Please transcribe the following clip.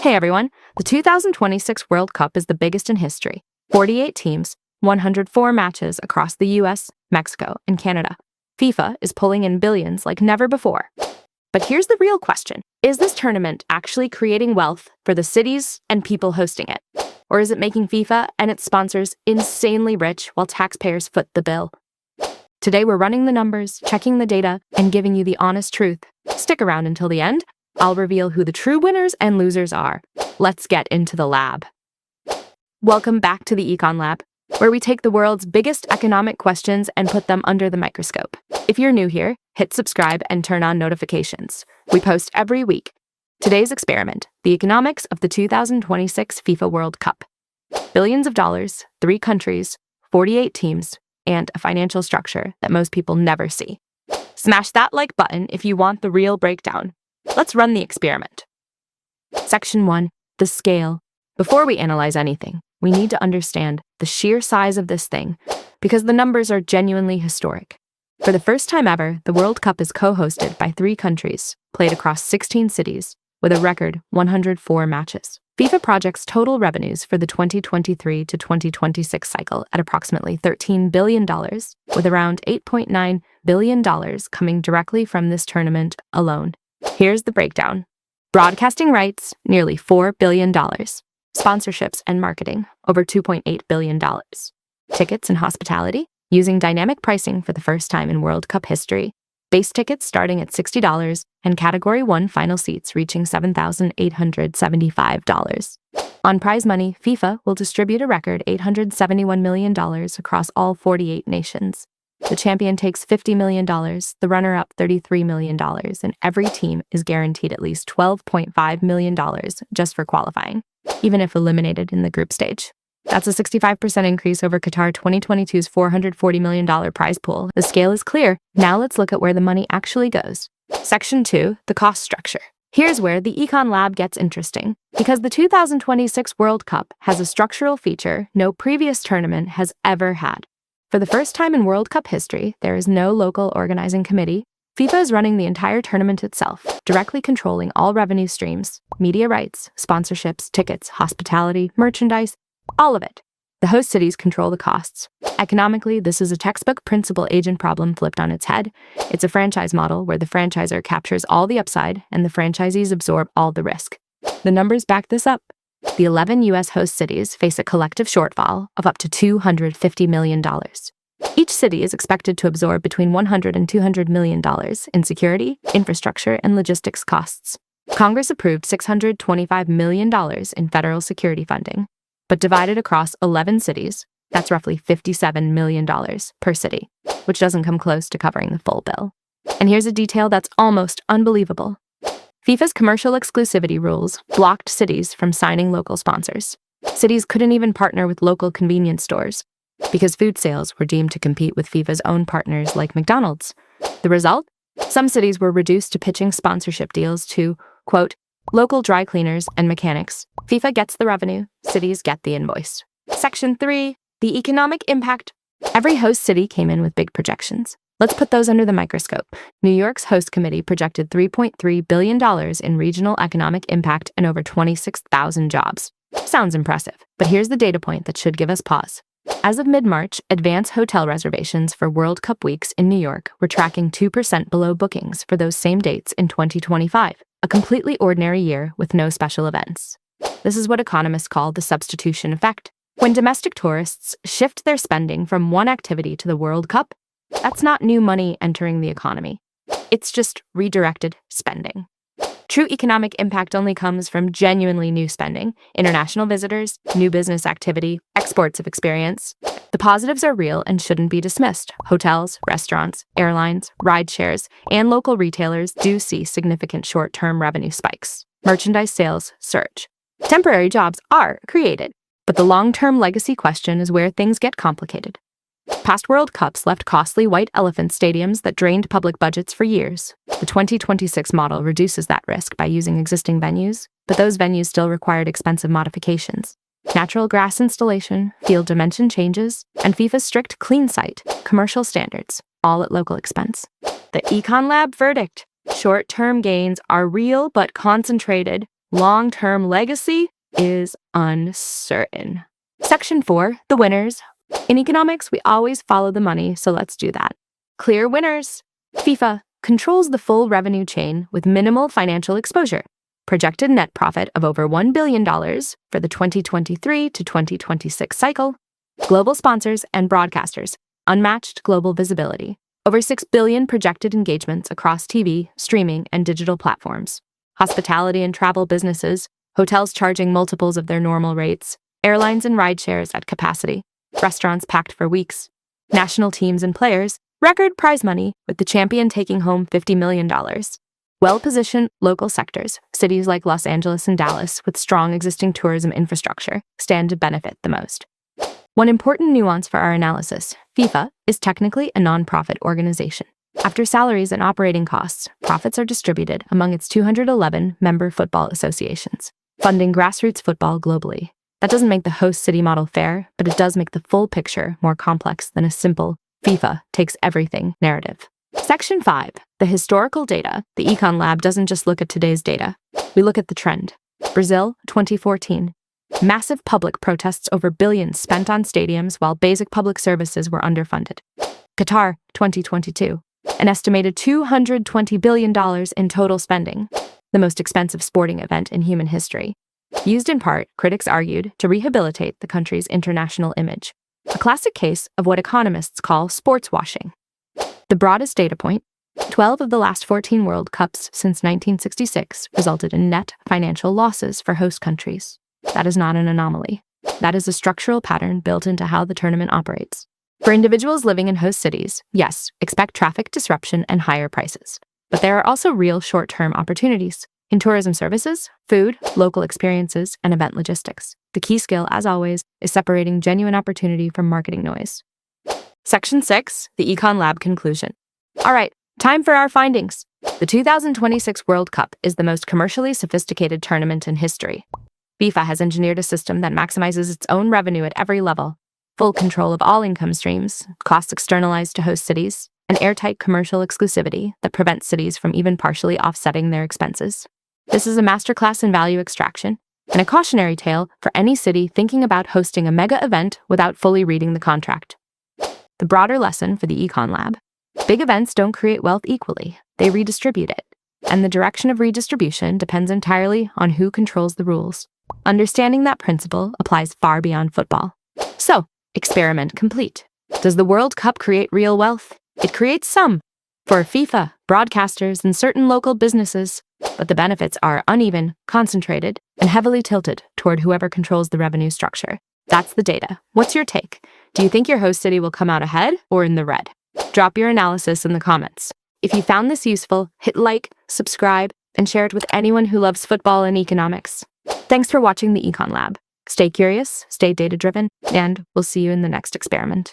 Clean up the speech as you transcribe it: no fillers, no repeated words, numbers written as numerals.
Hey everyone, the 2026 World Cup is the biggest in history. 48 teams, 104 matches across the US, Mexico, and Canada. FIFA is pulling in billions like never before. But here's the real question. Is this tournament actually creating wealth for the cities and people hosting it? Or is it making FIFA and its sponsors insanely rich while taxpayers foot the bill? Today we're running the numbers, checking the data, and giving you the honest truth. Stick around until the end. I'll reveal who the true winners and losers are. Let's get into the lab. Welcome back to the Econ Lab, where we take the world's biggest economic questions and put them under the microscope. If you're new here, hit subscribe and turn on notifications. We post every week. Today's experiment, the economics of the 2026 FIFA World Cup. Billions of dollars, 3 countries, 48 teams, and a financial structure that most people never see. Smash that like button if you want the real breakdown. Let's run the experiment. Section 1, the scale. Before we analyze anything, we need to understand the sheer size of this thing, because the numbers are genuinely historic. For the first time ever, the World Cup is co-hosted by 3 countries, played across 16 cities, with a record 104 matches. FIFA projects total revenues for the 2023 to 2026 cycle at approximately $13 billion, with around $8.9 billion coming directly from this tournament alone. Here's the breakdown. Broadcasting rights, nearly $4 billion. Sponsorships and marketing, over $2.8 billion. Tickets and hospitality, using dynamic pricing for the first time in World Cup history. Base tickets starting at $60 and Category 1 final seats reaching $7,875. On prize money, FIFA will distribute a record $871 million across all 48 nations. The champion takes $50 million, the runner-up $33 million, and every team is guaranteed at least $12.5 million just for qualifying, even if eliminated in the group stage. That's a 65% increase over Qatar 2022's $440 million prize pool. The scale is clear. Now let's look at where the money actually goes. Section 2, the cost structure. Here's where the Econ Lab gets interesting, because the 2026 World Cup has a structural feature no previous tournament has ever had. For the first time in World Cup history, there is no local organizing committee. FIFA is running the entire tournament itself, directly controlling all revenue streams, media rights, sponsorships, tickets, hospitality, merchandise, all of it. The host cities control the costs. Economically, this is a textbook principal-agent problem flipped on its head. It's a franchise model where the franchisor captures all the upside and the franchisees absorb all the risk. The numbers back this up. The 11 U.S. host cities face a collective shortfall of up to $250 million. Each city is expected to absorb between $100 and $200 million in security, infrastructure, and logistics costs. Congress approved $625 million in federal security funding, but divided across 11 cities, that's roughly $57 million per city, which doesn't come close to covering the full bill. And here's a detail that's almost unbelievable. FIFA's commercial exclusivity rules blocked cities from signing local sponsors. Cities couldn't even partner with local convenience stores because food sales were deemed to compete with FIFA's own partners like McDonald's. The result? Some cities were reduced to pitching sponsorship deals to, quote, local dry cleaners and mechanics. FIFA gets the revenue, cities get the invoice. Section 3, the economic impact. Every host city came in with big projections. Let's put those under the microscope. New York's host committee projected $3.3 billion in regional economic impact and over 26,000 jobs. Sounds impressive, but here's the data point that should give us pause. As of mid-March, advance hotel reservations for World Cup weeks in New York were tracking 2% below bookings for those same dates in 2025, a completely ordinary year with no special events. This is what economists call the substitution effect. When domestic tourists shift their spending from one activity to the World Cup, that's not new money entering the economy. It's just redirected spending. True economic impact only comes from genuinely new spending, international visitors, new business activity, exports of experience. The positives are real and shouldn't be dismissed. Hotels, restaurants, airlines, ride shares, and local retailers do see significant short-term revenue spikes. Merchandise sales surge. Temporary jobs are created, but the long-term legacy question is where things get complicated. Past World Cups left costly white elephant stadiums that drained public budgets for years. The 2026 model reduces that risk by using existing venues, but those venues still required expensive modifications. Natural grass installation, field dimension changes, and FIFA's strict clean site, commercial standards, all at local expense. The Econ Lab verdict. Short-term gains are real but concentrated. long-term legacy is uncertain. Section 4, the winners. In economics, we always follow the money, so let's do that. Clear winners. FIFA controls the full revenue chain with minimal financial exposure. Projected net profit of over $1 billion for the 2023 to 2026 cycle. Global sponsors and broadcasters. Unmatched global visibility. Over 6 billion projected engagements across TV, streaming, and digital platforms. Hospitality and travel businesses. Hotels charging multiples of their normal rates. Airlines and rideshares at capacity. Restaurants packed for weeks. National teams and players. Record prize money, with the champion taking home $50 million. Well-positioned local sectors, cities like Los Angeles and Dallas, with strong existing tourism infrastructure, stand to benefit the most. One important nuance for our analysis, FIFA is technically a non-profit organization. After salaries and operating costs, profits are distributed among its 211 member football associations, funding grassroots football globally. That doesn't make the host city model fair, but it does make the full picture more complex than a simple FIFA takes everything narrative. Section 5, the historical data. The Econ Lab doesn't just look at today's data. We look at the trend. Brazil, 2014. Massive public protests over billions spent on stadiums while basic public services were underfunded. Qatar, 2022. An estimated $220 billion in total spending. The most expensive sporting event in human history. Used in part, critics argued, to rehabilitate the country's international image. A classic case of what economists call sports washing. The broadest data point, 12 of the last 14 World Cups since 1966 resulted in net financial losses for host countries. That is not an anomaly. That is a structural pattern built into how the tournament operates. For individuals living in host cities, yes, expect traffic disruption and higher prices. But there are also real short-term opportunities. In tourism services, food, local experiences, and event logistics. The key skill, as always, is separating genuine opportunity from marketing noise. Section 6, the Econ Lab conclusion. All right, time for our findings. The 2026 World Cup is the most commercially sophisticated tournament in history. FIFA has engineered a system that maximizes its own revenue at every level. Full control of all income streams, costs externalized to host cities, and airtight commercial exclusivity that prevents cities from even partially offsetting their expenses. This is a masterclass in value extraction, and a cautionary tale for any city thinking about hosting a mega event without fully reading the contract. The broader lesson for the Econ Lab: big events don't create wealth equally, they redistribute it. And the direction of redistribution depends entirely on who controls the rules. Understanding that principle applies far beyond football. So, experiment complete. Does the World Cup create real wealth? It creates some, for FIFA, broadcasters, and certain local businesses, but the benefits are uneven, concentrated, and heavily tilted toward whoever controls the revenue structure. That's the data. What's your take? Do you think your host city will come out ahead or in the red? Drop your analysis in the comments. If you found this useful, hit like, subscribe, and share it with anyone who loves football and economics. Thanks for watching the Econ Lab. Stay curious, stay data-driven, and we'll see you in the next experiment.